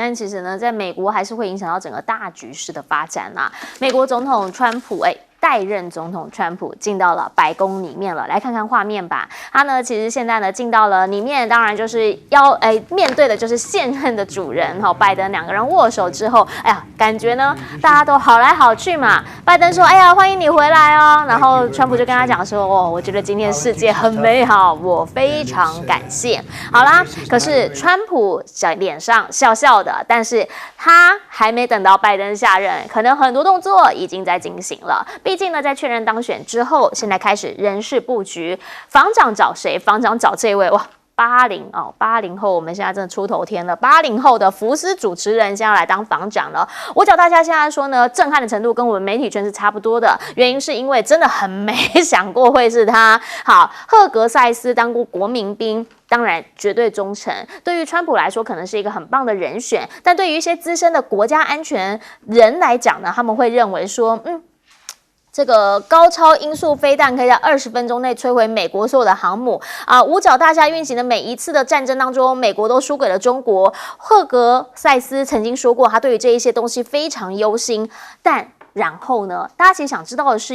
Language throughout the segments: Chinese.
但其实呢，在美国还是会影响到整个大局势的发展啦。美国总统川普，代任总统川普进到了白宫里面了，来看看画面吧。他呢，其实现在呢进到了里面，当然就是要面对的就是现任的主人拜登，两个人握手之后，感觉呢大家都好来好去嘛。拜登说：“欢迎你回来哦。”然后川普就跟他讲说：“我觉得今天世界很美好，我非常感谢。”好啦，可是川普脸上笑笑的，但是他还没等到拜登下任，可能很多动作已经在进行了。毕竟呢，在确认当选之后，现在开始人事布局，防长找谁？防长找这位哇，80后，我们现在真的出头天了。80后的福斯主持人现在要来当防长了。我找大家现在说呢，震撼的程度跟我们媒体圈是差不多的，原因是因为真的很没想过会是他。好，赫格塞斯当过国民兵。当然，绝对忠诚。对于川普来说，可能是一个很棒的人选，但对于一些资深的国家安全人来讲呢，他们会认为说，这个高超音速飞弹可以在20分钟内摧毁美国所有的航母五角大厦运行的每一次的战争当中，美国都输给了中国。赫格塞斯曾经说过，他对于这一些东西非常忧心，但然后呢，大家其实想知道的是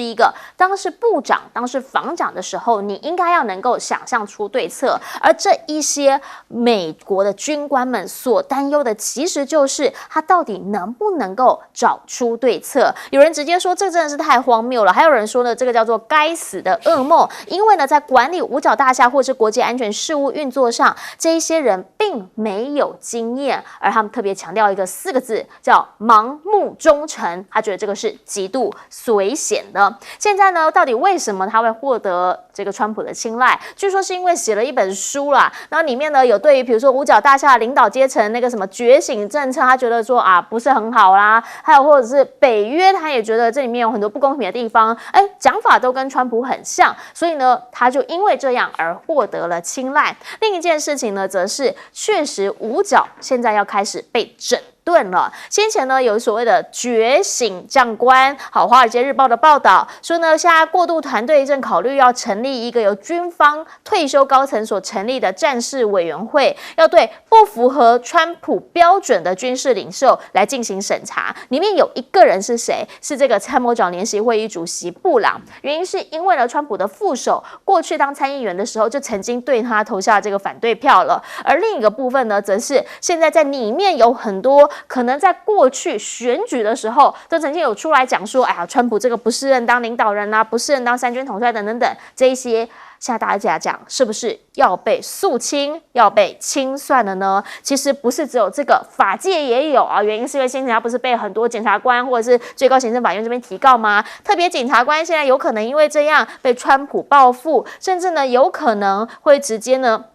当是部长、当是防长的时候，你应该要能够想象出对策。而这一些美国的军官们所担忧的，其实就是他到底能不能够找出对策。有人直接说这真的是太荒谬了，还有人说呢，这个叫做该死的噩梦。因为呢，在管理五角大厦或是国际安全事务运作上，这一些人并没有经验，而他们特别强调4个字，叫盲目忠诚。他觉得这个是极度危险的。现在呢，到底为什么他会获得这个川普的青睐？据说是因为写了一本书啦，然后里面呢有对于比如说五角大厦领导阶层那个什么觉醒政策，他觉得说不是很好啦，还有或者是北约，他也觉得这里面有很多不公平的地方，讲法都跟川普很像，所以呢，他就因为这样而获得了青睐。另一件事情呢，则是确实五角现在要开始被整顿了。先前呢有所谓的觉醒将官，好，《华尔街日报》的报道说呢，现在过渡团队正考虑要成立一个由军方退休高层所成立的战事委员会，要对不符合川普标准的军事领袖来进行审查。里面有一个人是谁？是这个参谋长联席会议主席布朗。原因是因为呢，川普的副手过去当参议员的时候，就曾经对他投下这个反对票了。而另一个部分呢，则是现在在里面有很多可能在过去选举的时候，都曾经有出来讲说，川普这个不适任当领导人不适任当三军统帅等等等，这一些现在大家讲是不是要被肃清、要被清算了呢？其实不是只有这个，法界也有原因是因为先前他不是被很多检察官或者是最高行政法院这边提告吗？特别检察官现在有可能因为这样被川普报复，甚至呢有可能会直接呢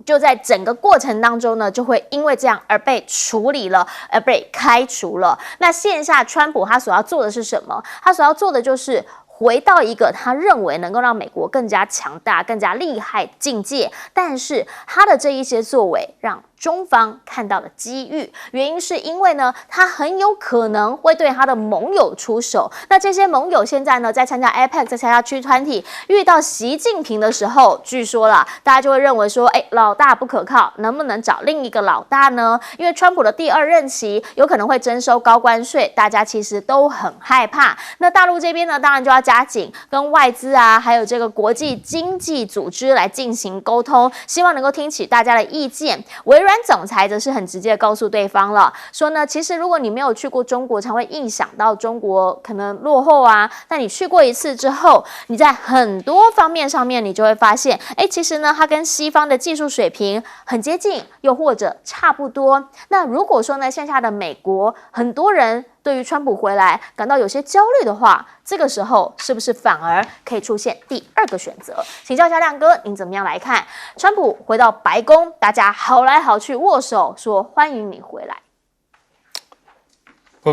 就在整个过程当中呢，就会因为这样而被处理了，而被开除了。那线下川普他所要做的是什么？他所要做的就是回到一个他认为能够让美国更加强大、更加厉害境界，但是他的这一些作为让中方看到了机遇，原因是因为呢，他很有可能会对他的盟友出手。那这些盟友现在呢，在参加 APEC， 在参加G20，遇到习近平的时候，据说啦，大家就会认为说，老大不可靠，能不能找另一个老大呢？因为川普的第2任期有可能会征收高关税，大家其实都很害怕。那大陆这边呢，当然就要加紧跟外资还有这个国际经济组织来进行沟通，希望能够听取大家的意见。微软总裁则是很直接的告诉对方了，说呢，其实如果你没有去过中国，常会臆想到中国可能落后但你去过一次之后，你在很多方面上面，你就会发现，其实呢，它跟西方的技术水平很接近，又或者差不多。那如果说呢，线下的美国很多人对于川普回来感到有些焦虑的话，这个时候是不是反而可以出现第2个选择？请教一下亮哥，您怎么样来看？川普回到白宫，大家好来好去握手，说欢迎你回来。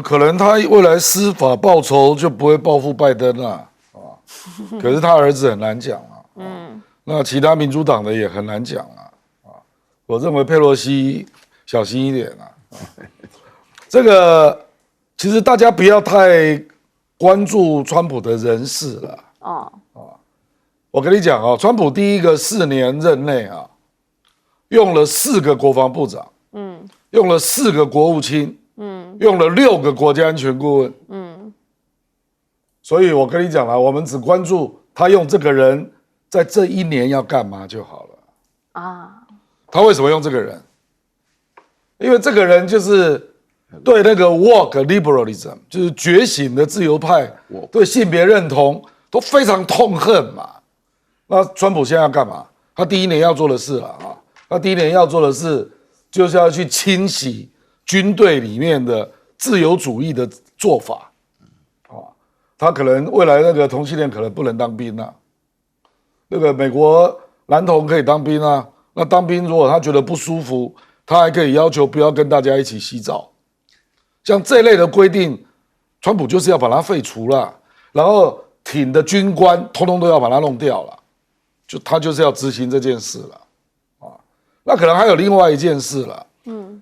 可能他未来司法报仇就不会报复拜登了可是他儿子很难讲那其他民主党的也很难讲我认为佩洛西小心一点这个其实大家不要太关注川普的人事了我跟你讲川普第一个4年任内用了4个国防部长用了4个国务卿，用了6个国家安全顾问，所以我跟你讲了，我们只关注他用这个人在这1年要干嘛就好了啊。他为什么用这个人？因为这个人就是对那个 woke liberalism， 就是觉醒的自由派，对性别认同都非常痛恨嘛。那川普现在要干嘛？他第1年要做的事他第1年要做的事就是要去清洗军队里面的自由主义的做法。他可能未来那个同性恋可能不能当兵那个美国男童可以当兵那当兵如果他觉得不舒服，他还可以要求不要跟大家一起洗澡。像这类的规定，川普就是要把它废除了，然后挺的军官通通都要把它弄掉了，他就是要执行这件事了那可能还有另外一件事了，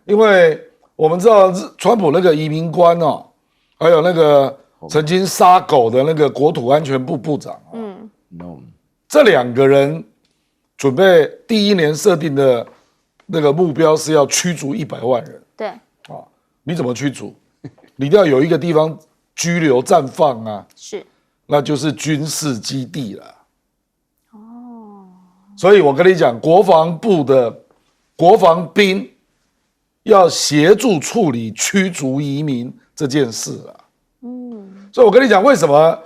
因为我们知道川普那个移民官还有那个曾经杀狗的那个国土安全部部长这2个人准备第1年设定的那个目标是要驱逐100万人。对你怎么驱逐？你一定要有一个地方拘留暂放是，那就是军事基地了。所以我跟你讲，国防部的国防兵要协助处理驱逐移民这件事了。所以我跟你讲，为什么？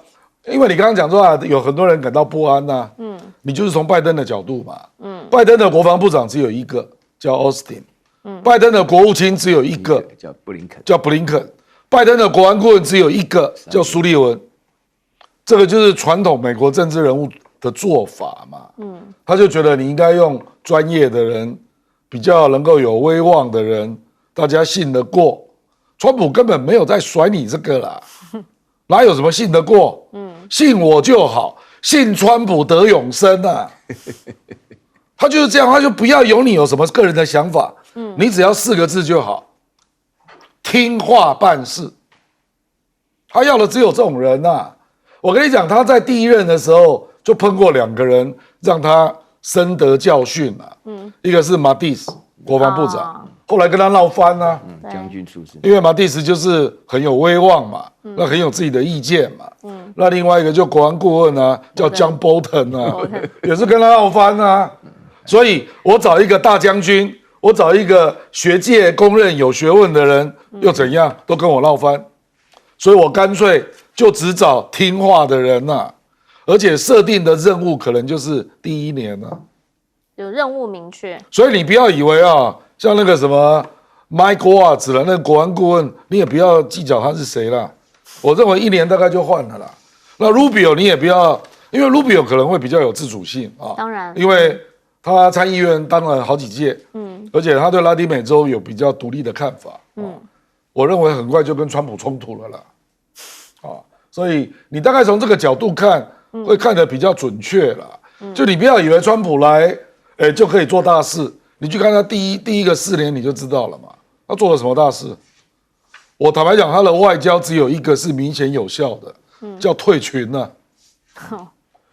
因为你刚刚讲说有很多人感到不安你就是从拜登的角度嘛。拜登的国防部长只有1个，叫 Austin。拜登的国务卿只有1个，叫布林肯。拜登的国安顾问只有1个，叫苏利文。这个就是传统美国政治人物的做法嘛。他就觉得你应该用专业的人，比较能够有威望的人，大家信得过。川普根本没有在甩你这个啦，哪有什么信得过？信我就好，信川普得永生他就是这样，他就不要有你有什么个人的想法，你只要4个字就好，听话办事。他要的只有这种人我跟你讲，他在第1任的时候就碰过2个人，让他深得教训一个是马蒂斯国防部长，后来跟他闹翻将军出身，因为马蒂斯就是很有威望嘛，那很有自己的意见嘛。那另外一个就国安顾问叫 John Bolton 也是跟他闹翻所以我找一个大将军，我找一个学界公认有学问的人，又怎样，都跟我闹翻。所以我干脆就只找听话的人而且设定的任务可能就是第1年有任务明确。所以你不要以为像那个什么 Mike Waltz 那个国安顾问，你也不要计较他是谁啦。我认为1年大概就换了啦。那 Rubio 你也不要，因为 Rubio 可能会比较有自主性当然，因为他参议院当了好几届，而且他对拉丁美洲有比较独立的看法，我认为很快就跟川普冲突了啦，所以你大概从这个角度看，会看得比较准确啦。就你不要以为川普来，就可以做大事，你去看他第一个4年你就知道了嘛，他做了什么大事？我坦白讲，他的外交只有一个是明显有效的，叫退群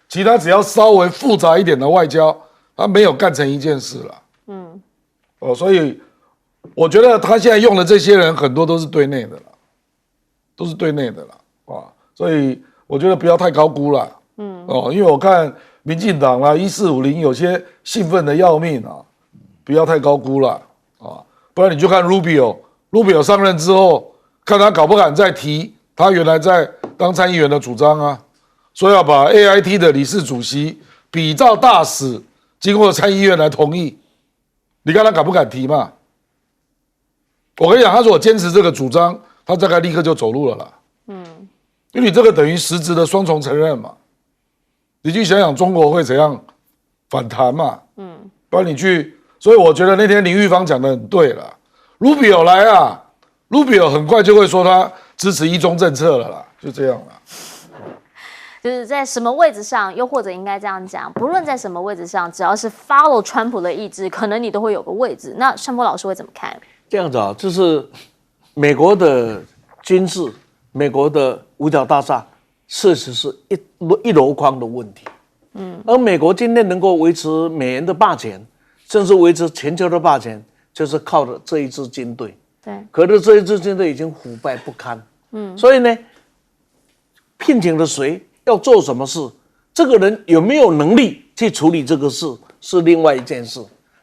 其他只要稍微复杂一点的外交，他没有干成一件事了。所以我觉得他现在用的这些人很多都是对内的了，所以我觉得不要太高估了，因为我看民进党1450有些兴奋的要命不要太高估了不然你就看 Rubio 上任之后，看他敢不敢再提他原来在当参议员的主张说要把 AIT 的理事主席比照大使经过参议院来同意，你看他敢不敢提嘛？我跟你讲，他如果坚持这个主张，他大概立刻就走路了啦。因为你这个等于实质的双重承认嘛。你去想想中国会怎样反弹嘛？不然你去，所以我觉得那天林玉芳讲的很对了。Rubio 来Rubio 很快就会说他支持一中政策了啦，就这样啦。就是在什么位置上，又或者应该这样讲，不论在什么位置上，只要是 follow 川普的意志，可能你都会有个位置。那尚波老师会怎么看？这样子就是美国的军事，美国的五角大厦，确实是一箩筐的问题。而美国今天能够维持美元的霸权，甚至维持全球的霸权，就是靠着这一支军队。对，可是这一支军队已经腐败不堪，所以呢，聘请了谁，要做什么事，这个人有没有能力去处理这个事是另外一件事。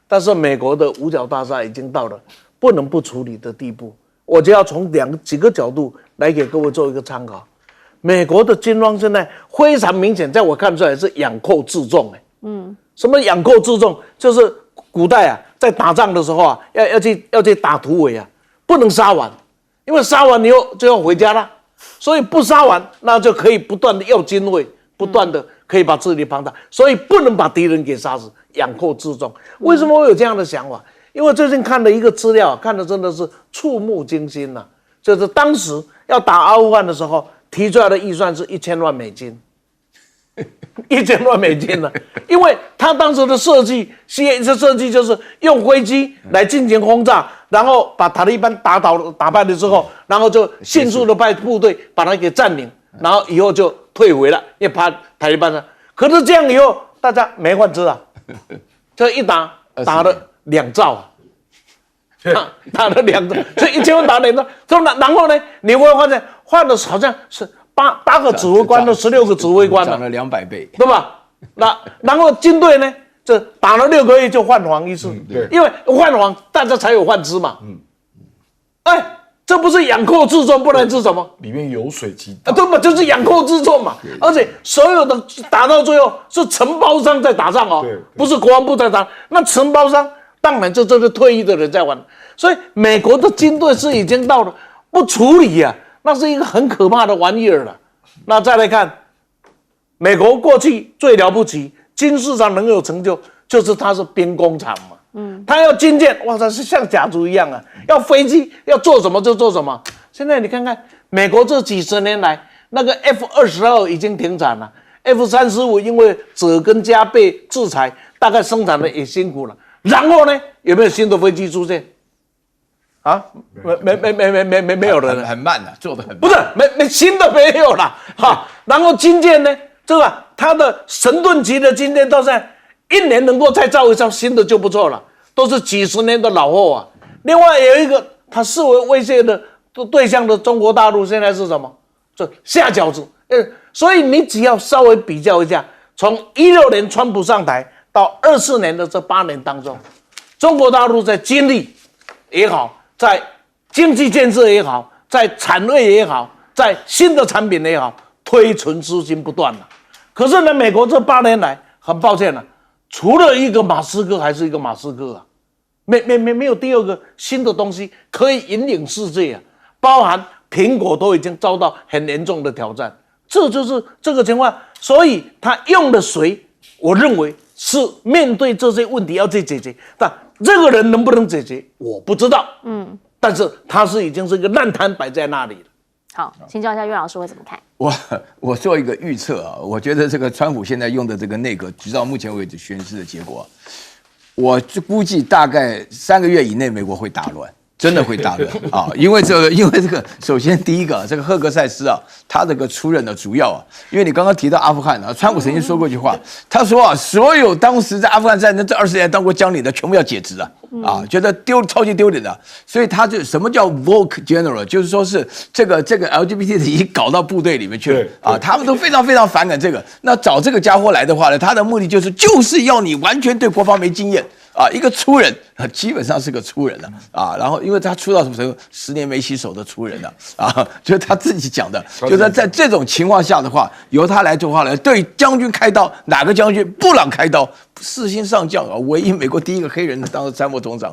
但是美国的五角大厦已经到了不能不处理的地步，我就要从几个角度来给各位做一个参考。美国的军方现在非常明显，在我看出来是养寇自重，什么养寇自重？就是古代啊，在打仗的时候啊，要去打突围啊，不能杀完，因为杀完以后就要回家了，所以不杀完，那就可以不断的要精锐，不断的可以把自己庞大，所以不能把敌人给杀死，养寇自重。为什么我有这样的想法？因为最近看了一个资料，看的真的是触目惊心呐，就是当时要打阿富汗的时候提出来的预算是1000万美金。1000万美金呢？因为他当时的设计就是用飞机来进行轰炸，然后把塔利班打败了之后，然后就迅速的派部队把它给占领，然后以后就退回了，因为怕塔利班呢。可是这样以后，大家没饭吃啊，这一打了2兆啊。打了2兆，所以1000万打2兆，然后呢，你会发现换了好像是8个指挥官的16个指挥官了，涨了200倍，对吧？然后军队呢，这打了6个月就换黄一次，因为换黄大家才有饭吃嘛。这不是养寇自重，不然是什么？里面油水极大，对嘛，就是养寇自重嘛。而且所有的打到最后是承包商在打仗哦，不是国防部在打，那承包商当然就这个退役的人在玩。所以美国的军队是已经到了不处理啊，那是一个很可怕的玩意儿了。那再来看，美国过去最了不起，军事上能有成就，就是它是兵工厂嘛。它要军舰，哇，它是像甲族一样啊，要飞机，要做什么就做什么。现在你看看，美国这几十年来，那个 F-22已经停产了 ，F-35因为者跟加被制裁，大概生产的也辛苦了。然后呢，有没有新的飞机出现？啊，没有人，很慢的，做的很慢，不是没新的没有了哈。然后军舰呢，这个它的神盾级的军舰到现在1年能够再造一艘新的就不错了，都是几十年的老货啊。另外有一个它视为威胁的对象的中国大陆现在是什么？这下饺子。所以你只要稍微比较一下，从16年川普上台到24年的这8年当中，中国大陆在军力也好，在经济建设也好，在产业也好，在新的产品也好，推陈出新不断了。可是呢，美国这8年来，很抱歉了，除了一个马斯克还是一个马斯克啊，没有第二个新的东西可以引领世界啊，包含苹果都已经遭到很严重的挑战，这就是这个情况。所以他用了谁，我认为是面对这些问题要去解决，但这个人能不能解决，我不知道。但是他已经是一个烂摊摆在那里了。好，请教一下岳老师会怎么看？我做一个预测啊，我觉得这个川普现在用的这个内阁，直到目前为止宣示的结果，我就估计大概3个月以内美国会大乱。真的会大乱啊！因为这个，首先第一个，这个赫格塞斯啊，他这个出任的主要啊，因为你刚刚提到阿富汗啊，川普曾经说过一句话，他说啊，所有当时在阿富汗战争这20年当过将领的，全部要解职啊，觉得超级丢脸的，所以他就什么叫 Vogue General， 就是说是这个 LGBT 已经搞到部队里面去了啊，他们都非常非常反感这个。那找这个家伙来的话呢，他的目的就是要你完全对国防没经验。一个粗人基本上是个粗人了然后因为他出到什么时候10年没洗手的粗人了就是他自己讲的，就是在这种情况下的话，由他来做话呢，对将军开刀，哪个将军布朗开刀，4星上将唯一美国第一个黑人当参谋总长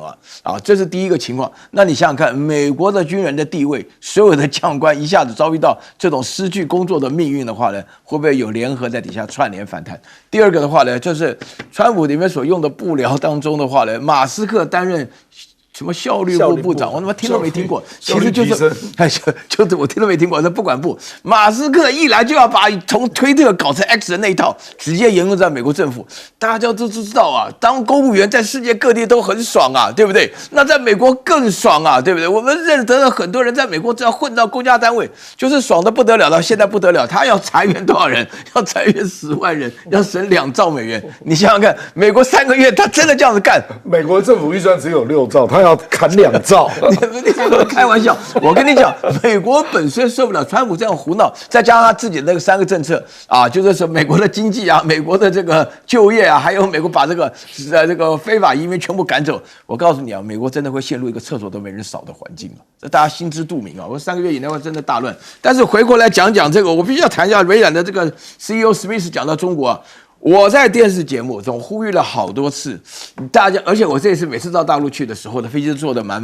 这是第一个情况。那你想想看，美国的军人的地位，所有的将官一下子遭遇到这种失去工作的命运的话呢，会不会有联合在底下串联反弹？第二个的话呢，就是川普里面所用的幕僚当中的话呢，马斯克担任什么效率部部长，我他妈听都没听过，其实就是我听都没听过。那不管部，马斯克一来就要把从推特搞成 X 的那一套直接沿用在美国政府，大家都知道当公务员在世界各地都很爽对不对？那在美国更爽对不对？我们认得了很多人在美国只要混到公家单位，就是爽得不得了，到现在不得了，他要裁员多少人？要裁员10万人，要省2兆美元。你想想看，美国3个月他真的这样子干？美国政府预算只有6兆，他要要砍2兆。你开玩笑，我跟你讲，美国本身受不了川普这样胡闹，再加上他自己的那个3个政策啊，就是说美国的经济啊，美国的这个就业啊，还有美国把这个非法移民全部赶走。我告诉你啊，美国真的会陷入一个厕所都没人扫的环境了，这大家心知肚明啊。我3个月以内会真的大乱。但是回过来讲这个，我必须要谈一下微软的这个 CEO Smith 讲到中国啊。我在电视节目中呼吁了好多次，大家，而且我这一次每次到大陆去的时候的飞机坐得满，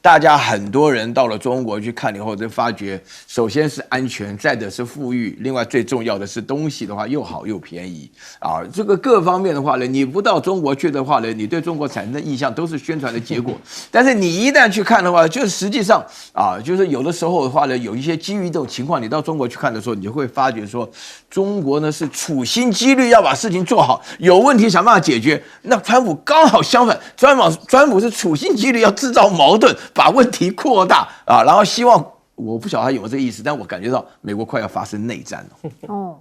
大家很多人到了中国去看以后，就发觉，首先是安全，再者是富裕，另外最重要的是东西的话又好又便宜啊，这个各方面的话呢，你不到中国去的话呢，你对中国产生的印象都是宣传的结果，但是你一旦去看的话，就是实际上啊，就是有的时候的话呢，有一些基于这种情况，你到中国去看的时候，你就会发觉说，中国呢是处心积虑要把事情做好，有问题想办法解决。那川普刚好相反，川普是处心积虑要制造矛盾，把问题扩大啊，然后希望，我不晓得他有没有这个意思，但我感觉到美国快要发生内战了。哦。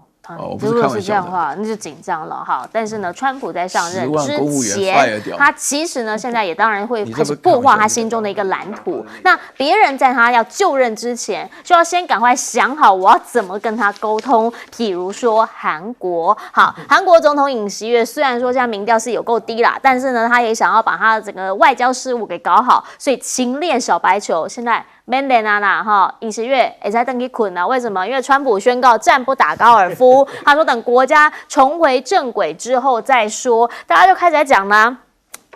如果是这样的话，那就紧张了哈。但是呢，川普在上任之前，他其实呢，现在也当然会开始破坏他心中的一个蓝图。那别人在他要就任之前，就要先赶快想好我要怎么跟他沟通。譬如说韩国，好，韩国总统尹锡悦虽然说现在民调是有够低啦，但是呢，他也想要把他整个外交事务给搞好，所以勤练小白球。现在免练啊啦哈，尹锡悦也在等去困了。为什么？因为川普宣告暂不打高尔夫。他说等国家重回正轨之后再说，大家就开始在讲啦。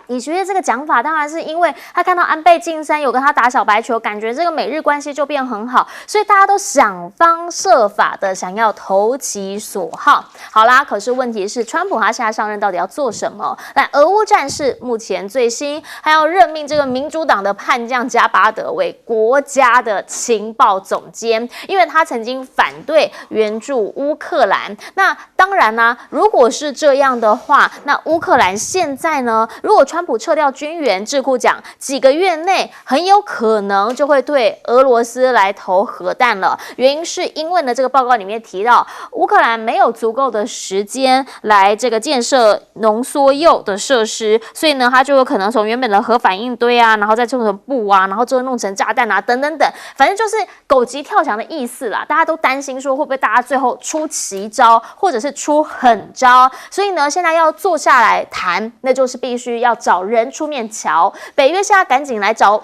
尹锡悦这个讲法，当然是因为他看到安倍晋三有跟他打小白球，感觉这个美日关系就变很好，所以大家都想方设法的想要投其所好。好啦，可是问题是，川普他现在上任到底要做什么？来，俄乌战事目前最新，还要任命这个民主党的叛将加巴德为国家的情报总监，因为他曾经反对援助乌克兰。那当然啦，如果是这样的话，那乌克兰现在呢，如果川普撤掉军援，智库讲几个月内很有可能就会对俄罗斯来投核弹了。原因是因为呢，这个报告里面提到乌克兰没有足够的时间来这个建设浓缩铀的设施，所以呢，它就有可能从原本的核反应堆啊，然后再做成布啊，然后最后弄成炸弹啊，等等等，反正就是狗急跳墙的意思啦。大家都担心说会不会大家最后出奇招，或者是出狠招，所以呢，现在要坐下来谈，那就是必须要找人出面瞧。北约现在赶紧来找，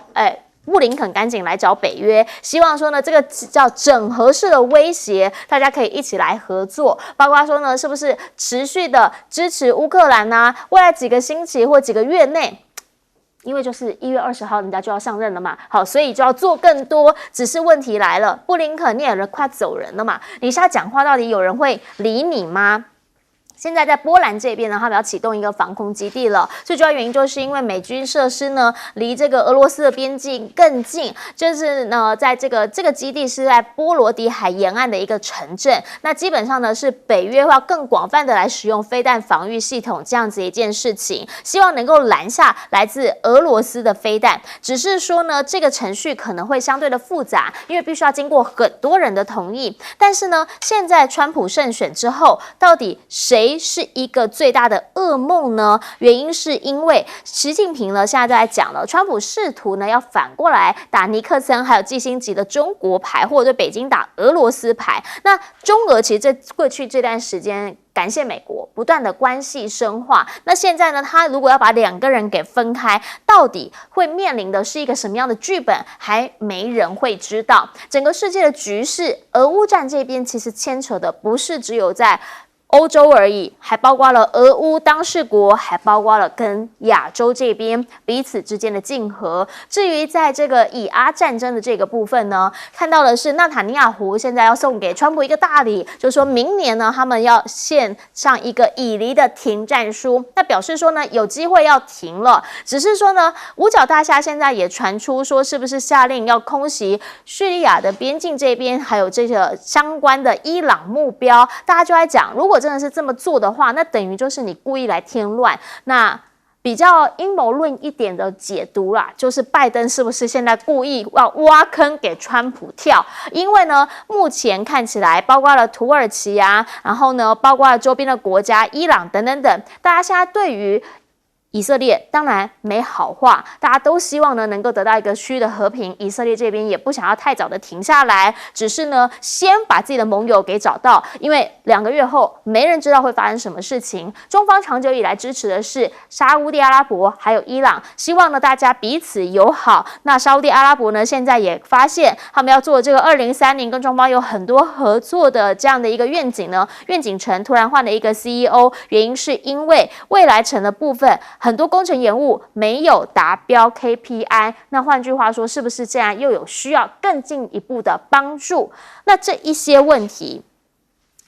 布林肯赶紧来找北约，希望说呢，这个叫整合式的威胁，大家可以一起来合作，包括说呢，是不是持续的支持乌克兰啊？未来几个星期或几个月内。因为就是1月20号人家就要上任了嘛，好，所以就要做更多。只是问题来了，布林肯你也快走人了嘛，你现在讲话到底有人会理你吗？现在在波兰这边呢，他们要启动一个防空基地了。最主要原因就是因为美军设施呢离这个俄罗斯的边境更近，就是呢在这个基地是在波罗的海沿岸的一个城镇。那基本上呢是北约要更广泛的来使用飞弹防御系统这样子一件事情，希望能够拦下来自俄罗斯的飞弹。只是说呢这个程序可能会相对的复杂，因为必须要经过很多人的同意。但是呢现在川普胜选之后，到底谁是一个最大的噩梦呢？原因是因为习近平呢现在在讲了，川普试图呢要反过来打尼克森还有季辛吉的中国牌，或者对北京打俄罗斯牌。那中俄其实在过去这段时间，感谢美国不断的关系深化，那现在呢他如果要把两个人给分开，到底会面临的是一个什么样的剧本，还没人会知道。整个世界的局势，俄乌战这边其实牵扯的不是只有在欧洲而已，还包括了俄乌当事国，还包括了跟亚洲这边彼此之间的竞合。至于在这个以阿战争的这个部分呢，看到的是纳塔尼亚胡现在要送给川普一个大礼，就是说明年呢他们要献上一个以黎的停战书，那表示说呢有机会要停了。只是说呢五角大厦现在也传出说是不是下令要空袭叙利亚的边境这边，还有这个相关的伊朗目标，大家就在讲，如果真的是这么做的话，那等于就是你故意来添乱。那比较阴谋论一点的解读啦，就是拜登是不是现在故意要挖坑给川普跳？因为呢，目前看起来，包括了土耳其啊，然后呢，包括了周边的国家，伊朗等等等，大家现在对于以色列当然没好话，大家都希望呢能够得到一个区域的和平。以色列这边也不想要太早的停下来，只是呢先把自己的盟友给找到，因为2个月后没人知道会发生什么事情。中方长久以来支持的是沙烏地阿拉伯还有伊朗，希望呢大家彼此友好。那沙烏地阿拉伯呢现在也发现他们要做这个2030跟中方有很多合作的这样的一个愿景呢，愿景城突然换了一个 CEO， 原因是因为未来城的部分很多工程延误没有达标 KPI， 那换句话说，是不是这样又有需要更进一步的帮助？那这一些问题，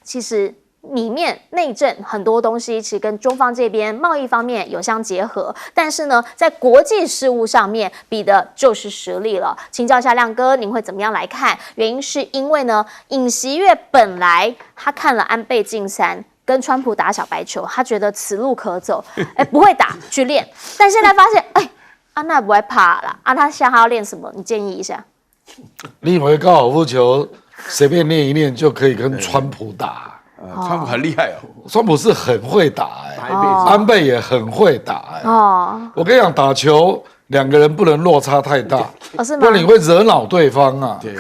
其实里面内政很多东西，其实跟中方这边贸易方面有相结合，但是呢，在国际事务上面比的就是实力了。请教一下亮哥，您会怎么样来看？原因是因为呢，尹锡悦本来他看了安倍晋三跟川普打小白球，他觉得此路可走，不会打去练，但现在发现，安娜不会怕啦，他现在要练什么？你建议一下。你以为高尔夫球随便练一练就可以跟川普打？川普很厉害哦，川普是很会打安倍也很会打我跟你讲，打球2个人不能落差太大，是吗？不然你会惹恼对方啊。对，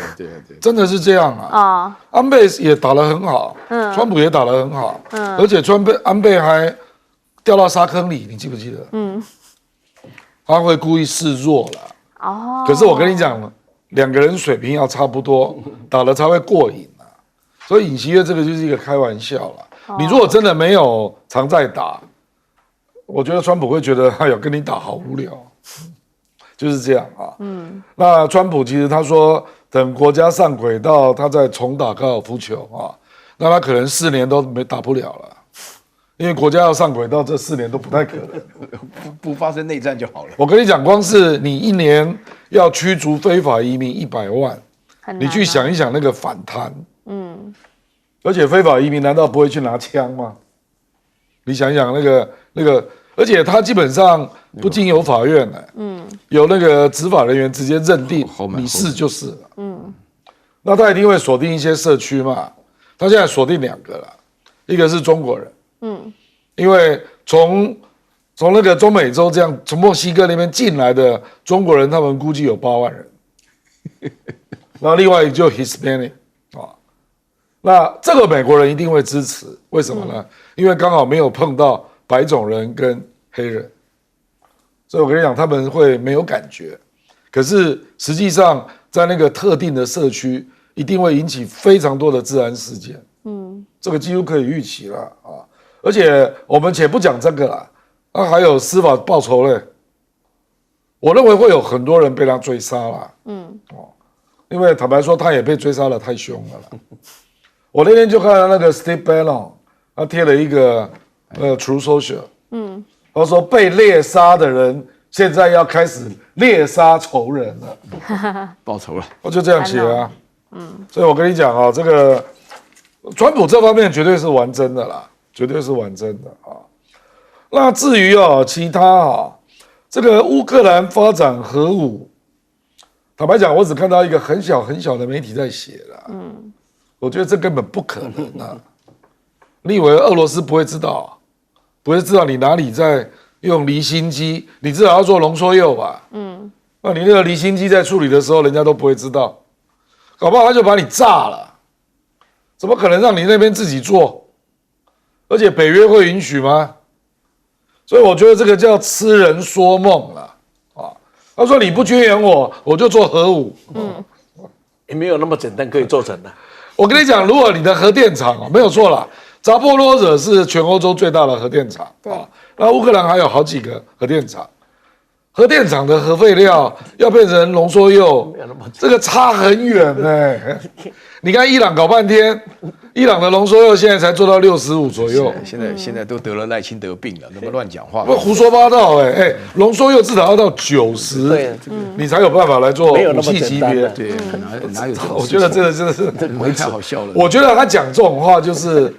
真的是这样啊。安倍也打得很好，川普也打得很好，而且安倍还掉到沙坑里，你记不记得？他会故意示弱了。可是我跟你讲，2个人水平要差不多，打了才会过瘾啊。所以尹锡悦这个就是一个开玩笑啦。你如果真的没有常在打，我觉得川普会觉得跟你打好无聊。就是这样啊。那川普其实他说，等国家上轨道，他再重打高尔夫球啊。那他可能4年都打不了了，因为国家要上轨道，这4年都不太可能。不发生内战就好了。我跟你讲，光是你1年要驱逐非法移民100万，你去想一想那个反弹。而且非法移民难道不会去拿枪吗？你想一想那个。而且他基本上不经由法院有那个执法人员直接认定你是就是了。那他一定会锁定一些社区嘛。他现在锁定2个了，一个是中国人，因为从那个中美洲这样从墨西哥那边进来的中国人，他们估计有8万人。然后另外一个就 Hispanic 那这个美国人一定会支持，为什么呢？因为刚好没有碰到白种人跟黑人，所以我跟你讲，他们会没有感觉。可是实际上，在那个特定的社区，一定会引起非常多的治安事件。这个几乎可以预期了啊！而且我们且不讲这个啦，还有司法报酬嘞。我认为会有很多人被他追杀啦。因为坦白说，他也被追杀的太凶了啦。我那天就看到那个 Steve Bannon， 他贴了一个True Social， 他说被猎杀的人现在要开始猎杀仇人了，报仇了，我就这样写啊。所以我跟你讲啊，这个川普这方面绝对是玩真的啦，绝对是玩真的啊。那至于其他这个乌克兰发展核武，坦白讲，我只看到一个很小很小的媒体在写啦。我觉得这根本不可能啊！你以为俄罗斯不会知道？不会知道你哪里在用离心机？你至少要做浓缩铀吧？那你那个离心机在处理的时候，人家都不会知道，搞不好他就把你炸了。怎么可能让你那边自己做？而且北约会允许吗？所以我觉得这个叫痴人说梦了啊！他说你不军援我，我就做核武。也没有那么简单可以做成的。我跟你讲，如果你的核电厂没有错啦，扎波罗热是全欧洲最大的核电厂那乌克兰还有好几个核电厂，核电厂的核废料要变成浓缩铀，这个差很远你看伊朗搞半天，伊朗的浓缩铀现在才做到65左右，现在都得了赖清德病了，那么乱讲话，胡说八道浓缩铀至少要到90，你才有办法来做武器级别。对，哪有这种？我觉得这个真的是太好笑了。我觉得他讲这种话就是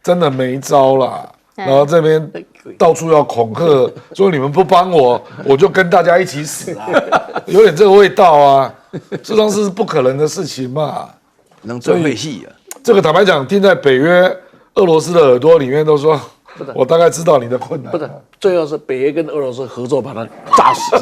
真的没招啦，然后这边到处要恐吓，说你们不帮我，我就跟大家一起死啊，有点这个味道啊，这当是不可能的事情嘛。能真会戏啊！这个坦白讲，听在北约俄罗斯的耳朵里面都说我大概知道你的困难。不是，最后是北约跟俄罗斯合作把它炸死。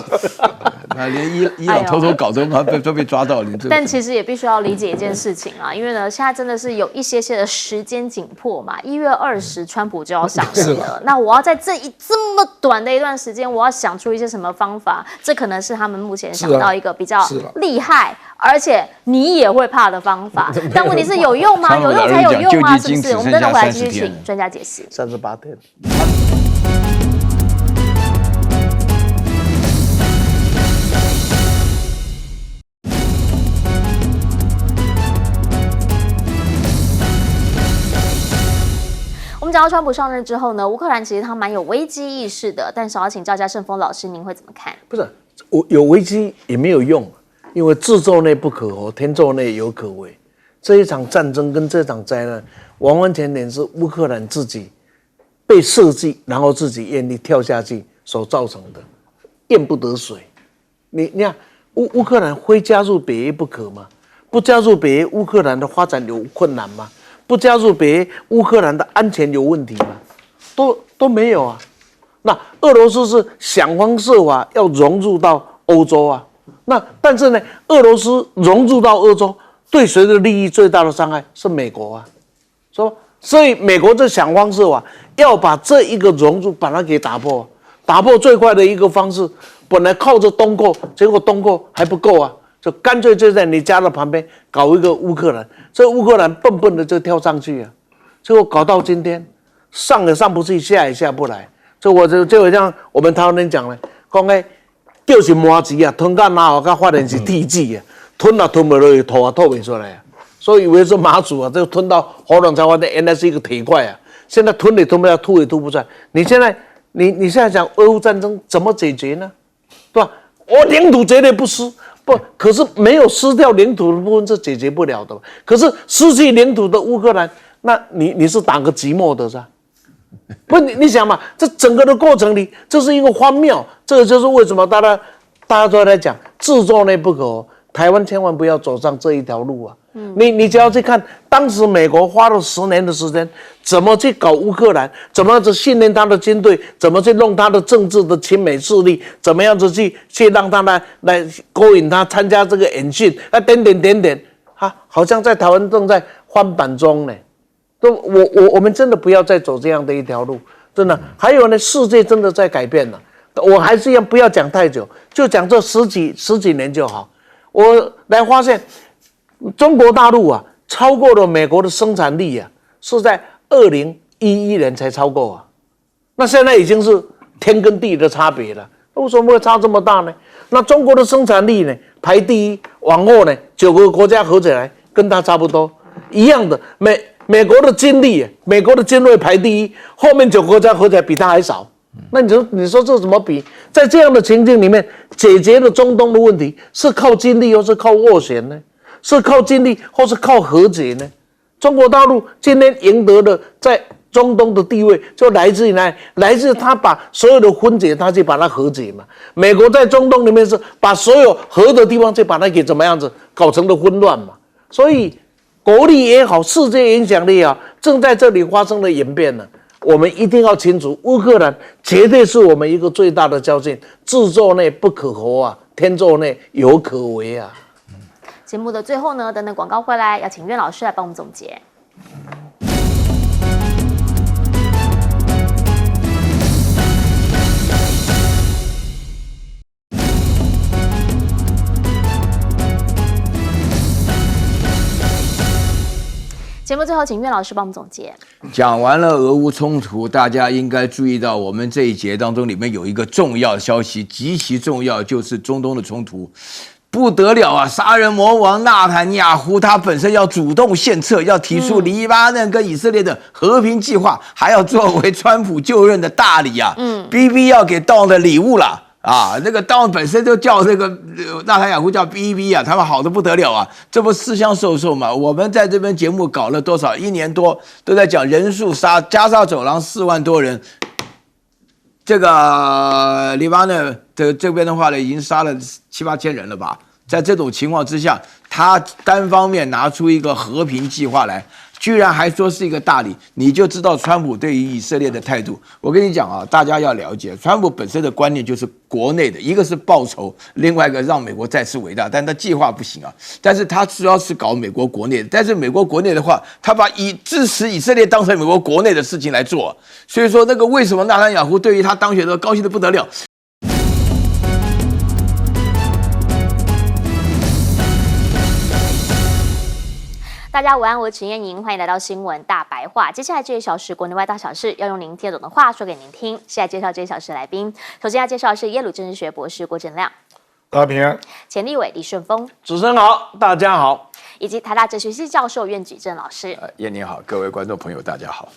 那连伊朗偷偷搞都被抓到了。但其实也必须要理解一件事情啊，因为呢，现在真的是有一些的时间紧迫嘛。1月20，川普就要上任了。那我要在这么短的一段时间，我要想出一些什么方法？这可能是他们目前想到一个比较厉害，而且你也会怕的方法。但问题是有用吗？有用才有用吗？是不是？我们等等回来继续请专家解析。38天。我们讲到川普上任之后呢，乌克兰其实他蛮有危机意识的，但想要请教一下盛峰老师，您会怎么看？不是，有危机也没有用，因为自作内不可活，天作内有可为。这一场战争跟这场灾难，完完全全是乌克兰自己被设计，然后自己愿意跳下去所造成的，淹不得水。你看，乌克兰非加入北约不可吗？不加入北约，乌克兰的发展有困难吗？不加入北约，乌克兰的安全有问题吗？都没有啊。那俄罗斯是想方设法要融入到欧洲啊。那但是呢，俄罗斯融入到欧洲，对谁的利益最大的伤害是美国啊。所以美国就想方设法要把这一个融入把它给打破。打破最快的一个方式，本来靠着东扩，结果东扩还不够啊。就干脆就在你家的旁边搞一个乌克兰，这乌克兰笨笨的就跳上去啊，结果搞到今天上也上不去，下也下不来。就像我们台湾人讲的，讲诶，就是麻糍啊，吞到哪后，发现是铁剂啊，吞啊吞不落去，吐啊吐不出来啊。所以以为是马祖啊，这个吞到喉咙才发现原来是一个铁块啊。现在吞也吞不了，吐也吐不出来。你现在讲俄乌战争怎么解决呢？对吧？我领土绝对不失。不，可是没有失掉领土的部分是解决不了的。可是失去领土的乌克兰，那你是打个寂寞的是吧？不，你想嘛，这整个的过程里，这是一个荒谬。这个就是为什么大家都在讲自作内不可。台湾千万不要走上这一条路啊！你只要去看当时美国花了10年的时间，怎么去搞乌克兰，怎么样子训练他的军队，怎么去弄他的政治的亲美势力，怎么样子去让他来勾引他参加这个演训啊，点，好像在台湾正在翻版中呢。我们真的不要再走这样的一条路，真的。还有呢，世界真的在改变了。我还是不要讲太久，就讲这十几年就好。我来发现，中国大陆啊，超过了美国的生产力啊，是在2011年才超过啊。那现在已经是天跟地的差别了。为什么会差这么大呢？那中国的生产力呢，排第一，往后呢9个国家合起来跟它差不多一样的。美国的军力，美国的军队排第一，后面9个国家合起来比它还少。那你说这怎么比？在这样的情境里面，解决了中东的问题，是靠军力，又是靠斡旋呢？是靠军力，或是靠和解呢？中国大陆今天赢得了在中东的地位，就来自于哪里？来自他把所有的分解，他去把它和解嘛。美国在中东里面是把所有和的地方，去把它给怎么样子搞成了混乱嘛。所以国力也好，世界影响力也好，正在这里发生了演变呢。我们一定要清楚，乌克兰绝对是我们一个最大的教训。自作内不可活啊，天作内有可为啊。节目的最后呢，等等广告回来，要请苑老师来帮我们总结。节目最后，请苑老师帮我们总结。讲完了俄乌冲突，大家应该注意到，我们这一节当中里面有一个重要的消息，极其重要，就是中东的冲突。不得了啊！杀人魔王纳坦尼亚胡他本身要主动献策，要提出黎巴嫩跟以色列的和平计划，还要作为川普就任的大礼啊！BB 要给 Don 的礼物啦！啊，那个 Don 本身就叫这个纳坦雅胡叫 BB 啊，他们好的不得了啊，这不私相授受嘛？我们在这边节目搞了多少？1年多都在讲人数杀，加沙走廊4万多人，这个黎巴嫩的这边的话呢，已经杀了7、8千人了吧？在这种情况之下，他单方面拿出一个和平计划来，居然还说是一个大礼，你就知道川普对于以色列的态度。我跟你讲啊，大家要了解，川普本身的观念就是国内的，一个是报仇，另外一个让美国再次伟大，但他计划不行啊。但是他主要是搞美国国内的，但是美国国内的话，他把支持以色列当成美国国内的事情来做，所以说那个为什么纳坦雅胡对于他当选的时候高兴的不得了。大家午安，我是陈燕莹，欢迎来到新闻大白话。接下来这一小时国内外大小事，要用您听懂的话说给您听。现在介绍这一小时来宾，首先要介绍的是耶鲁政治学博士郭正亮，大家平安。前立委李顺峰，主持人好，大家好，以及台大哲学系教授苑举正老师。燕妮好，各位观众朋友大家好。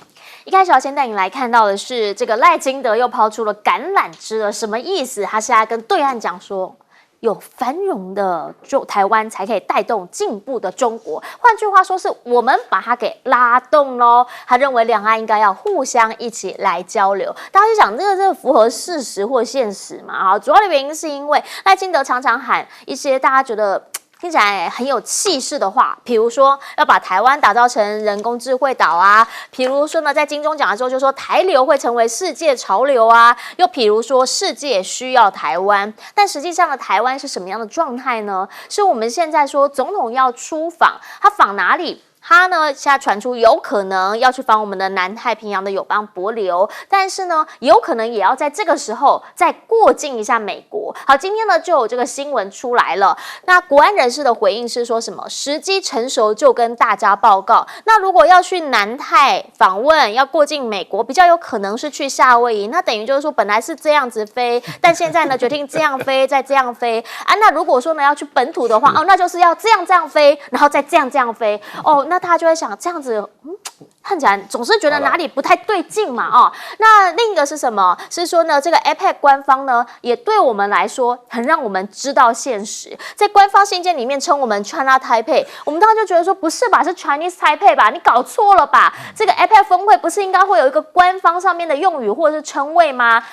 一开始要先带你来看到的是，这个赖清德又抛出了橄榄枝了，什么意思？他现在跟对岸讲说，有繁荣的台湾才可以带动进步的中国，换句话说是我们把它给拉动咯。他认为两岸应该要互相一起来交流。大家就想这个符合事实或现实嘛？主要的原因是因为赖清德常常喊一些大家觉得听起来很有气势的话，比如说要把台湾打造成人工智慧岛啊，比如说呢，在金钟奖的时候就说台流会成为世界潮流啊，又比如说世界需要台湾，但实际上的台湾是什么样的状态呢？是我们现在说总统要出访，他访哪里？他呢，现在传出有可能要去访我们的南太平洋的友邦帛琉，但是呢，有可能也要在这个时候再过境一下美国。好，今天呢就有这个新闻出来了。那国安人士的回应是说什么？时机成熟就跟大家报告。那如果要去南太访问，要过境美国，比较有可能是去夏威夷。那等于就是说，本来是这样子飞，但现在呢决定这样飞，再这样飞啊。那如果说呢要去本土的话，那就是要这样飞，然后再这样飞哦。那他就会想这样子，看起来总是觉得哪里不太对劲嘛，那另一个是什么？是说呢，这个 APEC 官方呢，也对我们来说，很让我们知道现实。在官方信件里面称我们 China Taipei， 我们当时就觉得说，不是吧，是 Chinese Taipei 吧？你搞错了吧？这个 APEC 峰会不是应该会有一个官方上面的用语或者是称谓吗？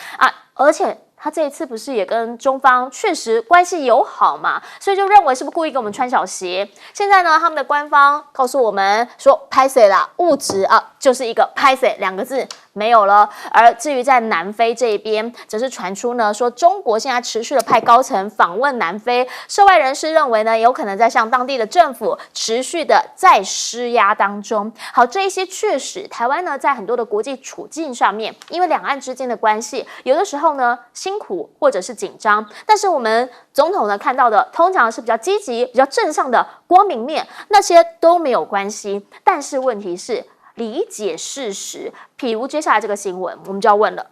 而且他这一次不是也跟中方确实关系友好嘛，所以就认为是不是故意给我们穿小鞋。现在呢，他们的官方告诉我们说拍谁啦，物质就是一个拍谁两个字没有了。而至于在南非这一边，则是传出呢说中国现在持续的派高层访问南非，涉外人士认为呢有可能在向当地的政府持续的在施压当中。好，这一些确实台湾呢在很多的国际处境上面，因为两岸之间的关系，有的时候呢辛苦或者是紧张，但是我们总统呢看到的通常是比较积极、比较正向的光明面，那些都没有关系。但是问题是理解事实，譬如接下来这个新闻，我们就要问了。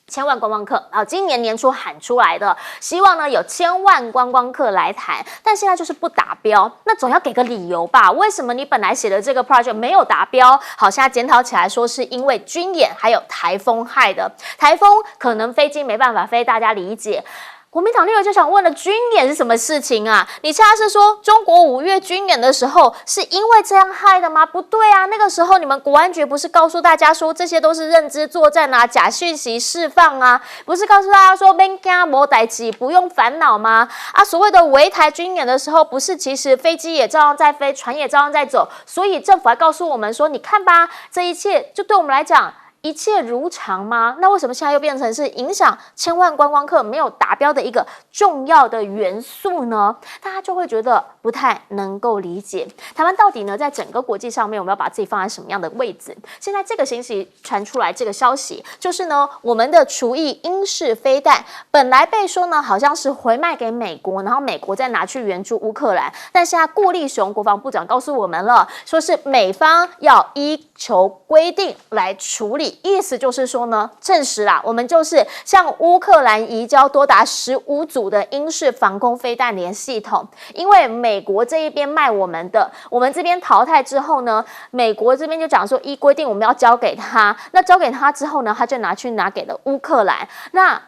1000万观光客今年年初喊出来的，希望呢有1000万观光客来台，但现在就是不达标，那总要给个理由吧？为什么你本来写的这个 project 没有达标？好，现在检讨起来说是因为军演还有台风害的，台风可能飞机没办法飞，大家理解。国民党立委就想问了，军演是什么事情啊？你现在是说中国5月军演的时候是因为这样害的吗？不对啊，那个时候你们国安局不是告诉大家说这些都是认知作战啊，假讯息释放啊，不是告诉大家说免惊没代志，不用烦恼吗？所谓的围台军演的时候，不是其实飞机也照样在飞，船也照样在走，所以政府还告诉我们说，你看吧，这一切就对我们来讲一切如常吗？那为什么现在又变成是影响1000万观光客没有达标的一个重要的元素呢？大家就会觉得不太能够理解，台湾到底呢在整个国际上面我们要把自己放在什么样的位置？现在这个星期传出来这个消息，就是呢我们的除役英式飞弹本来被说呢好像是回卖给美国，然后美国再拿去援助乌克兰，但现在顾立雄国防部长告诉我们了，说是美方要依求规定来处理。意思就是说呢，证实啦，我们就是向乌克兰移交多达15组的英式防空飞弹连系统，因为美国这一边卖我们的，我们这边淘汰之后呢，美国这边就讲说依规定我们要交给他，那交给他之后呢，他就拿给了乌克兰。那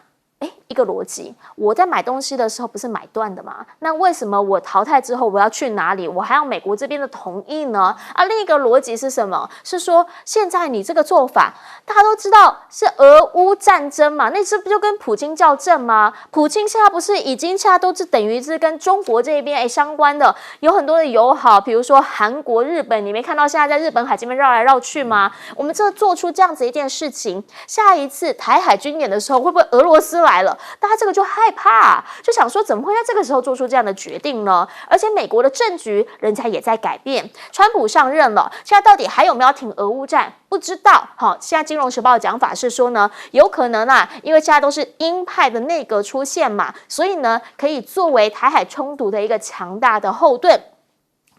一个逻辑，我在买东西的时候不是买断的吗？那为什么我淘汰之后我要去哪里？我还要美国这边的同意呢？另一个逻辑是什么？是说现在你这个做法，大家都知道是俄乌战争嘛，那这不就跟普京较正吗？普京现在不是已经现在都是等于是跟中国这边相关的，有很多的友好，比如说韩国、日本，你没看到现在在日本海这边绕来绕去吗？我们这做出这样子一件事情，下一次台海军演的时候，会不会俄罗斯来了？大家这个就害怕，就想说怎么会在这个时候做出这样的决定呢？而且美国的政局人家也在改变，川普上任了，现在到底还有没有要挺俄乌战？不知道。好，现在《金融时报》的讲法是说呢，有可能因为现在都是鹰派的内阁出现嘛，所以呢，可以作为台海冲突的一个强大的后盾。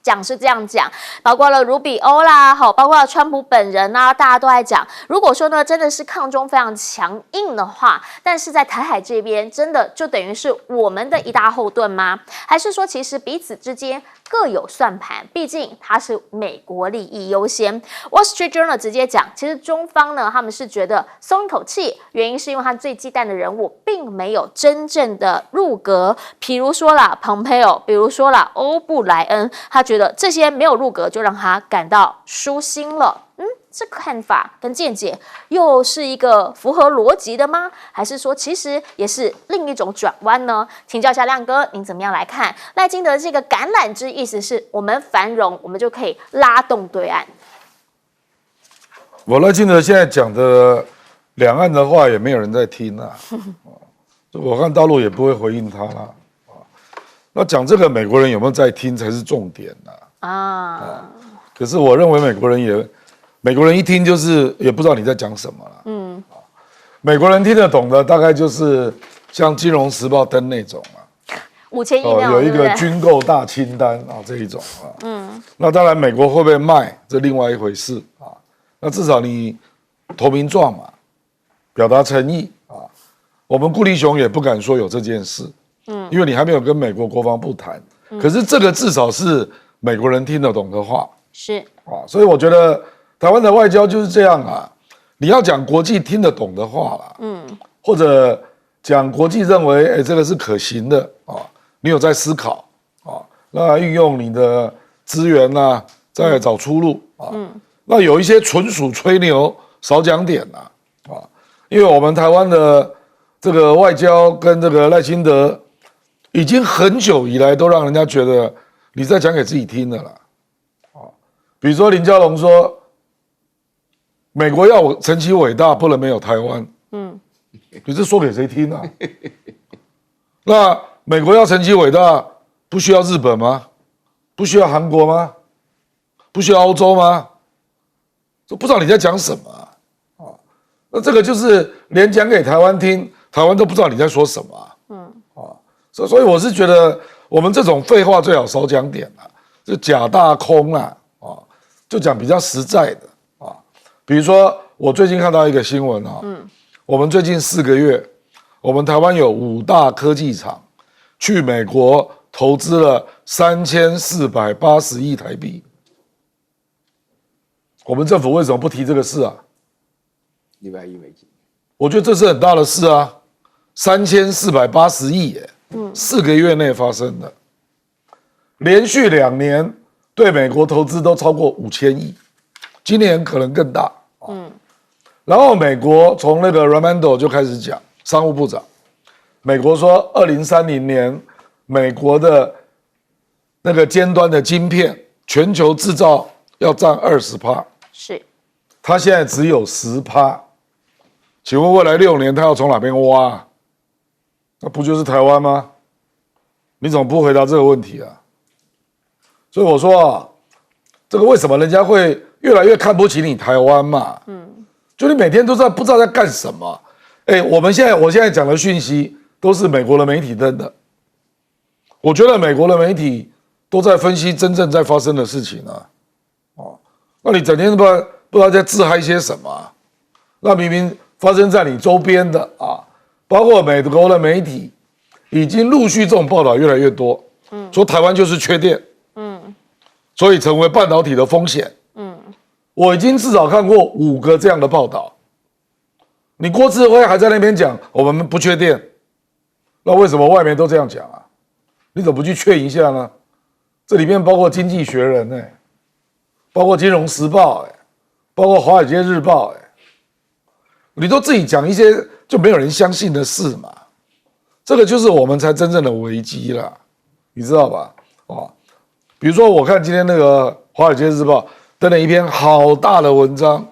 讲是这样讲，包括了卢比欧啦，包括了川普本人啊，大家都在讲。如果说呢，真的是抗中非常强硬的话，但是在台海这边，真的就等于是我们的一大后盾吗？还是说，其实彼此之间各有算盘？毕竟它是美国利益优先。Wall Street Journal 直接讲，其实中方呢，他们是觉得松一口气，原因是因为他最忌惮的人物并没有真正的入阁，比如说啦，Pompeo，比如说啦，欧布莱恩，他觉得这些没有入阁就让他感到舒心了。这看法跟见解又是一个符合逻辑的吗？还是说其实也是另一种转弯呢？请教一下亮哥，您怎么样来看赖清德这个橄榄枝？意思是我们繁荣，我们就可以拉动对岸。赖清德现在讲的两岸的话，也没有人在听啊。我看大陆也不会回应他啦。那讲这个美国人有没有在听才是重点可是我认为美国人一听就是也不知道你在讲什么了。美国人听得懂的大概就是像《金融时报》登那种5000亿那种有一个军购大清单这一种那当然美国会不会卖这另外一回事那至少你投名状嘛，表达诚意我们顾立雄也不敢说有这件事，因为你还没有跟美国国防部谈。可是这个至少是美国人听得懂的话，是所以我觉得台湾的外交就是这样你要讲国际听得懂的话啦，或者讲国际认为这个是可行的你有在思考那运用你的资源再找出路那有一些纯属吹牛，少讲点因为我们台湾的这个外交跟这个赖清德已经很久以来都让人家觉得你在讲给自己听的啦比如说林佳龙说美国要成其伟大不能没有台湾你是说给谁听那美国要成其伟大不需要日本吗？不需要韩国吗？不需要欧洲吗？不知道你在讲什么那这个就是连讲给台湾听，台湾都不知道你在说什么所以我是觉得我们这种废话最好少讲点就假大空就讲比较实在的比如说我最近看到一个新闻我们最近4个月，我们台湾有5大科技厂去美国投资了3480亿台币。我们政府为什么不提这个事100亿美金，我觉得这是很大的事3480亿耶，4个月内发生的，连续2年对美国投资都超过5000亿，今年可能更大然后美国从那个 Raimondo 就开始讲，商务部长，美国说2030年美国的那个尖端的晶片全球制造要占20%，是，他现在只有10%，请问未来6年他要从哪边挖那不就是台湾吗？你怎么不回答这个问题所以我说这个为什么人家会越来越看不起你台湾嘛？就你每天都不知道在干什么。我现在讲的讯息都是美国的媒体登的，我觉得美国的媒体都在分析真正在发生的事情那你整天不知道在自嗨些什么那明明发生在你周边的包括美国的媒体已经陆续这种报道越来越多，说台湾就是缺电，所以成为半导体的风险。我已经至少看过5个这样的报道。你郭智辉还在那边讲我们不缺电，那为什么外媒都这样讲啊？你怎么不去劝一下呢？这里面包括《经济学人》包括《金融时报》包括《华尔街日报》你都自己讲一些就没有人相信的事嘛。这个就是我们才真正的危机啦，你知道吧？比如说我看今天那个《华尔街日报》登了一篇好大的文章，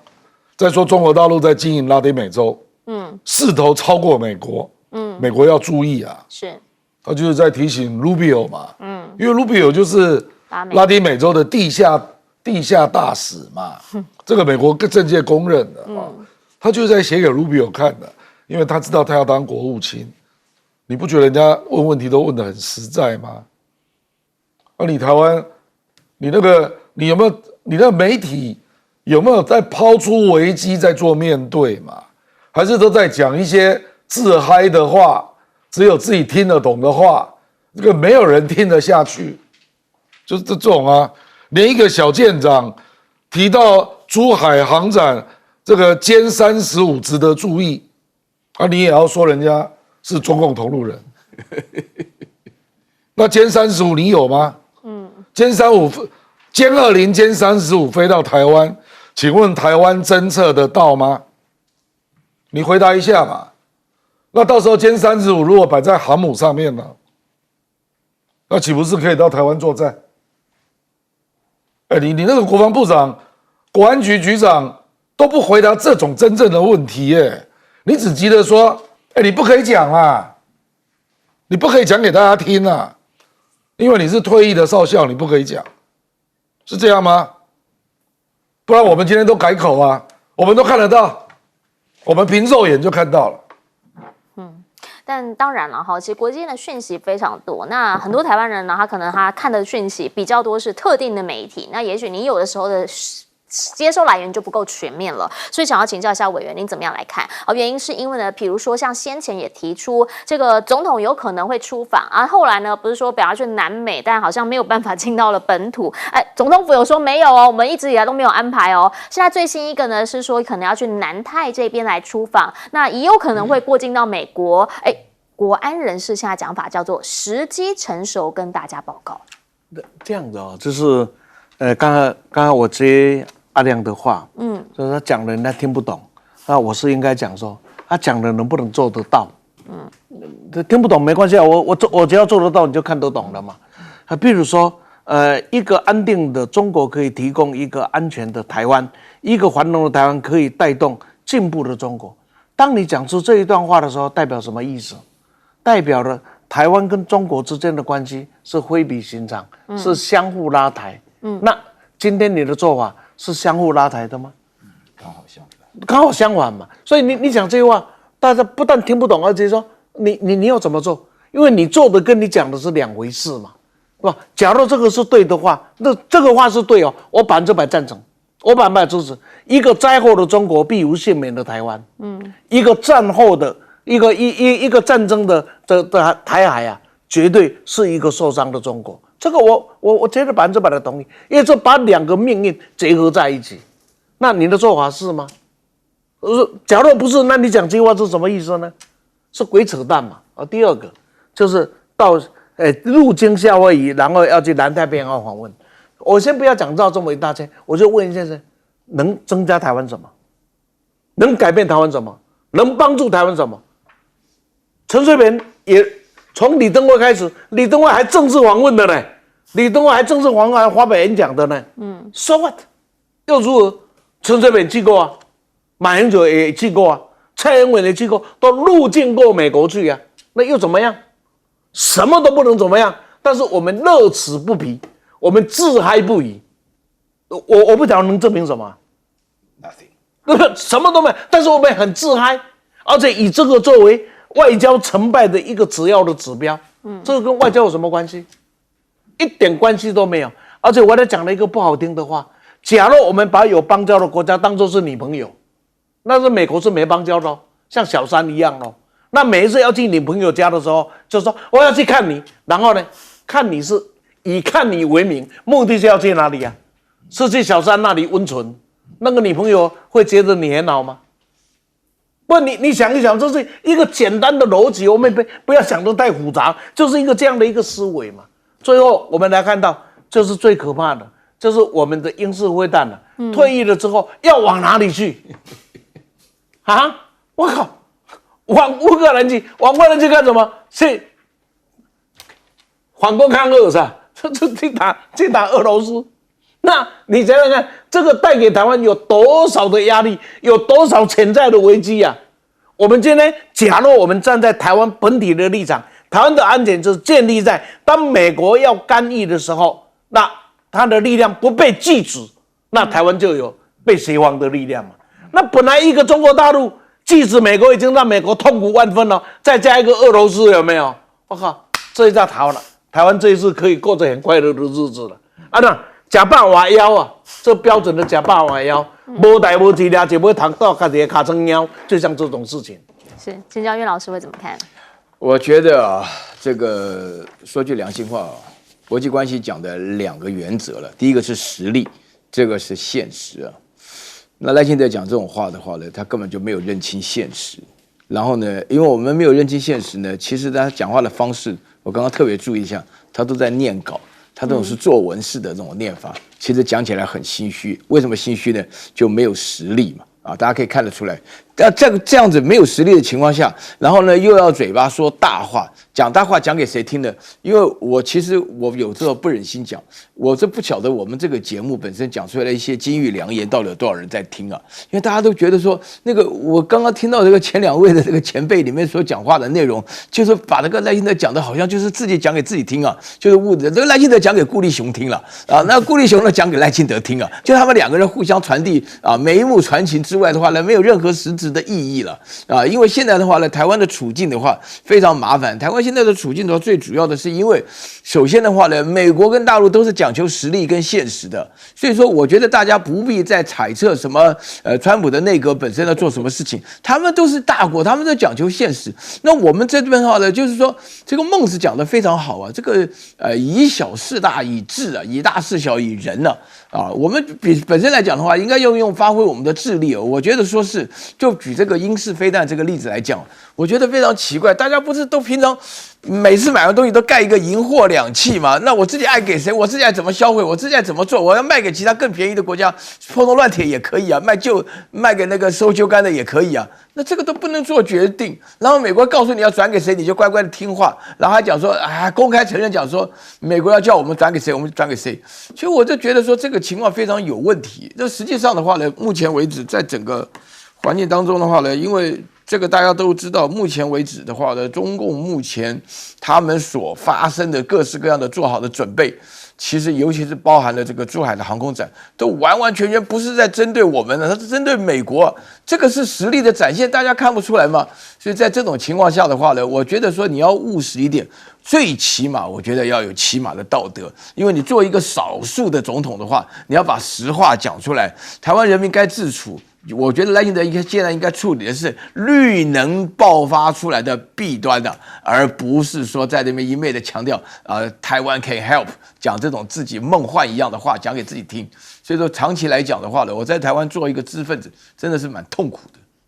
在说中国大陆在经营拉丁美洲，势头超过美国，美国要注意啊。是，他就是在提醒 Rubio 嘛，因为 Rubio 就是拉丁美洲的地下大使嘛，这个美国政界公认的他就是在写给 Rubio 看的，因为他知道他要当国务卿。你不觉得人家问问题都问得很实在吗？你台湾，你有没有你的媒体有没有在抛出危机在做面对嘛？还是都在讲一些自嗨的话，只有自己听得懂的话，这个没有人听得下去，就是这种啊。连一个小舰长提到珠海航展这个歼35值得注意，你也要说人家是中共同路人。那歼35你有吗？歼20、歼35飞到台湾，请问台湾侦测得到吗？你回答一下嘛。那到时候歼35如果摆在航母上面呢，那岂不是可以到台湾作战？你那个国防部长、国安局局长都不回答这种真正的问题你只记得说，你不可以讲啊，你不可以讲给大家听啊，因为你是退役的少校，你不可以讲，是这样吗？不然我们今天都改口啊，我们都看得到，我们凭肉眼就看到了。但当然了哈，其实国际间的讯息非常多。那很多台湾人呢，他看的讯息比较多是特定的媒体，那也许你有的时候的接收来源就不够全面了，所以想要请教一下委员，您怎么样来看？原因是因为呢，比如说像先前也提出这个总统有可能会出访，后来呢不是说本来去南美，但好像没有办法进到了本土。总统府有说没有我们一直以来都没有安排现在最新一个呢是说可能要去南太这边来出访，那也有可能会过境到美国。国安人士现在讲法叫做时机成熟，跟大家报告。这样子就是刚刚我接阿亮的话，就是他讲的人家听不懂，那我是应该讲说他讲的能不能做得到，听不懂没关系啊，我只要做得到你就看得懂了嘛。比如说一个安定的中国可以提供一个安全的台湾，一个繁荣的台湾可以带动进步的中国。当你讲出这一段话的时候，代表什么意思？代表了台湾跟中国之间的关系是非比寻常，是相互拉抬。那今天你的做法是相互拉抬的吗？刚好相反嘛。所以你讲这句话，大家不但听不懂，而且说你要怎么做？因为你做的跟你讲的是两回事嘛，是吧？假如这个是对的话，那这个话是对我100%赞成，我100%支持。一个灾后的中国必无幸免的台湾，一个战后的。一个战争的台海啊，绝对是一个受伤的中国。这个我绝对100%的同意，因为这把两个命运结合在一起。那你的做法是吗？假如不是，那你讲这句话是什么意思呢？是鬼扯淡嘛。第二个就是到入京夏威夷，然后要去南太平洋访问。我先不要讲到这么一大圈，我就问先生，能增加台湾什么？能改变台湾什么？能帮助台湾什么？陈水扁也从李登辉开始，李登辉还正式访问的呢，李登辉还正式访问，还发表演讲的呢。So what？ 又如何？陈水扁去过啊，马英九也去过啊，蔡英文也去过，都入境过美国去啊，那又怎么样？什么都不能怎么样，但是我们乐此不疲，我们自嗨不已。我不晓得能证明什么 ？Nothing， 什么都没有，但是我们很自嗨，而且以这个作为外交成败的一个主要的指标，这个跟外交有什么关系？一点关系都没有。而且我还讲了一个不好听的话，假如我们把有邦交的国家当作是女朋友，那是美国是没邦交的像小三一样那每一次要去女朋友家的时候，就说我要去看你，然后呢，看你是以看你为名，目的是要去哪里啊？是去小三那里温存，那个女朋友会觉得你很好吗？不，你想一想，这是一个简单的逻辑，我们不要想得太复杂，就是一个这样的一个思维嘛。最后我们来看到，就是最可怕的，就是我们的英式飞弹了，退役了之后要往哪里去？啊！我靠，往乌克兰去，往乌克兰去干什么？去反攻抗俄是吧？去打俄罗斯。那你想想看，这个带给台湾有多少的压力，有多少潜在的危机啊？我们今天假如我们站在台湾本体的立场，台湾的安全就是建立在当美国要干预的时候，那他的力量不被制止，那台湾就有被协防的力量嘛。那本来一个中国大陆制止美国已经让美国痛苦万分了，再加一个俄罗斯，有没有？我靠，这一下逃了，台湾这一次可以过着很快乐的日子了啊！那假霸王腰啊，这标准的假霸王腰，无代无志俩就要躺到自己的卡成腰，就像这种事情。是请教岳老师会怎么看？我觉得啊，这个说句良心话啊，国际关系讲的2个原则了，第一个是实力，这个是现实啊。那赖清德讲这种话的话呢，他根本就没有认清现实。然后呢，因为我们没有认清现实呢，其实他讲话的方式，我刚刚特别注意一下，他都在念稿。他这种是作文式的这种念法，其实讲起来很心虚。为什么心虚呢？就没有实力嘛。啊，大家可以看得出来。但这样子没有实力的情况下，然后呢又要嘴巴说大话，讲大话讲给谁听呢？因为其实我有时候不忍心讲，我这不晓得我们这个节目本身讲出来的一些金玉良言，到底有多少人在听啊？因为大家都觉得说，那个我刚刚听到这个前2位的这个前辈里面所讲话的内容，就是把这个赖清德讲的好像就是自己讲给自己听啊，就是误的。这个赖清德讲给顾立雄听了啊，那顾立雄呢讲给赖清德听啊，就他们2个人互相传递啊，眉目传情之外的话呢，没有任何实质的意义了啊。因为现在的话呢，台湾的处境的话非常麻烦。台湾现在的处境的话，最主要的是因为，首先的话呢，美国跟大陆都是讲求实力跟现实的，所以说我觉得大家不必再揣测什么川普的内阁本身要做什么事情，他们都是大国，他们都讲求现实。那我们这边的话呢，就是说这个孟子讲的非常好啊，这个以小事大以智啊，以大事小以仁啊，我们本身来讲的话，应该用发挥我们的智力。我觉得说是，就举这个英式飞弹这个例子来讲，我觉得非常奇怪，大家不是都平常每次买完东西都盖一个银货两讫吗？那我自己爱给谁，我自己爱怎么消费，我自己爱怎么做，我要卖给其他更便宜的国家，破铜烂铁也可以啊，卖给那个收旧干的也可以啊。那这个都不能做决定，然后美国告诉你要转给谁，你就乖乖的听话，然后还讲说公开承认讲说美国要叫我们转给谁，我们转给谁。其实我就觉得说这个情况非常有问题。那实际上的话呢，目前为止在整个环境当中的话呢，因为这个大家都知道，目前为止的话呢，中共目前他们所发生的各式各样的做好的准备，其实尤其是包含了这个珠海的航空展，都完完全全不是在针对我们的，它是针对美国，这个是实力的展现，大家看不出来吗？所以在这种情况下的话呢，我觉得说你要务实一点，最起码我觉得要有起码的道德，因为你做一个少数的总统的话，你要把实话讲出来，台湾人民该自处。我觉得赖清德现在应该处理的是绿能爆发出来的弊端的，而不是说在那边一昧的强调台湾 can help， 讲这种自己梦幻一样的话讲给自己听。所以说长期来讲的话呢，我在台湾做一个知识分子真的是蛮痛苦的。